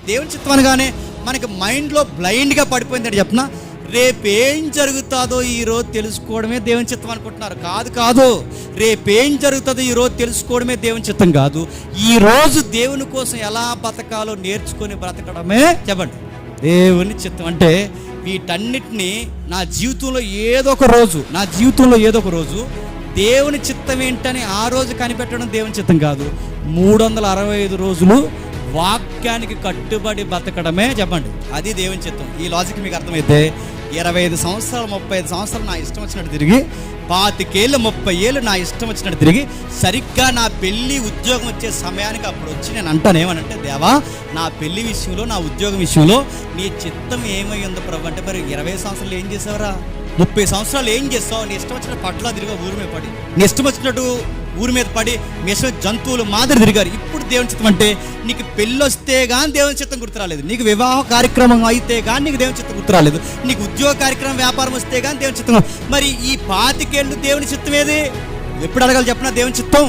దేవుని చిత్తం అనగానే మనకి మైండ్లో బ్లైండ్గా పడిపోయిందని చెప్పిన, రేపేం జరుగుతుందో ఈరోజు తెలుసుకోవడమే దేవుని చిత్తం అనుకుంటున్నారు. కాదు, రేపేం జరుగుతుందో ఈరోజు తెలుసుకోవడమే దేవుని చిత్తం కాదు. ఈరోజు దేవుని కోసం ఎలా బతకాలో నేర్చుకొని బ్రతకడమే చెప్పండి దేవుని చిత్తం. అంటే వీటన్నిటినీ నా జీవితంలో ఏదో ఒక రోజు దేవుని చిత్తం ఏంటని ఆ రోజు కనిపెట్టడం దేవుని చిత్తం కాదు. 365 రోజులు వాక్యానికి కట్టుబడి బతకడమే చెప్పండి అది దేవుని చిత్తం. ఈ లాజిక్ మీకు అర్థమైతే 25 సంవత్సరాలు 35 సంవత్సరాలు నా ఇష్టం వచ్చినట్టు తిరిగి, 25 ఏళ్ళు 30 ఏళ్ళు నా ఇష్టం వచ్చినట్టు తిరిగి, సరిగ్గా నా పెళ్ళి ఉద్యోగం వచ్చే సమయానికి అప్పుడు వచ్చి నేను అంటాను ఏమనంటే, దేవా నా పెళ్లి విషయంలో, నా ఉద్యోగం విషయంలో నీ చిత్తం ఏమై ఉందో ప్రభు అంటే, మరి 20 సంవత్సరాలు ఏం చేసావురా, 30 సంవత్సరాలు ఏం చేస్తావు? నీ ఇష్టం వచ్చిన పట్ల తిరిగా ఊరి మీద పడి, నీ ఇష్టం వచ్చినట్టు ఊరి మీద పడి, మీ ఇష్టం జంతువులు మాదిరి తిరిగారు. ఇప్పుడు దేవుని చిత్తం అంటే నీకు పెళ్ళి వస్తే కానీ దేవుని చిత్తం గుర్తురాలేదు, నీకు వివాహ కార్యక్రమం అయితే కానీ నీకు దేవుని చిత్తం గుర్తురాలేదు, నీకు ఉద్యోగ కార్యక్రమం వ్యాపారం వస్తే కానీ దేవుని చిత్తం. మరి ఈ 25 ఏళ్ళు దేవుని చిత్తం ఏది? ఎప్పుడు అడగాలి చెప్పిన దేవుని చిత్తం?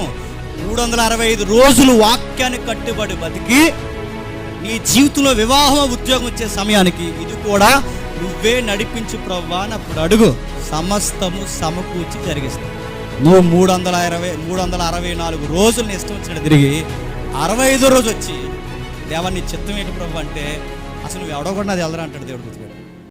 365 రోజులు వాక్యానికి కట్టుబడి బతికి నీ జీవితంలో వివాహం ఉద్యోగం వచ్చే సమయానికి ఇది కూడా నువ్వే నడిపించు ప్రభువా అని అప్పుడు అడుగు, సమస్తము సమకూర్చి జరిగిస్తావు. నువ్వు 364 రోజులు ఇష్టం వచ్చినట్టు తిరిగి 65వ రోజు వచ్చి దేవా నీ చిత్తం ఏంటి ప్రభు అంటే, అసలు నువ్వు ఎవడో కూడా నాది వెళ్దరా అంటాడు దేవుడు.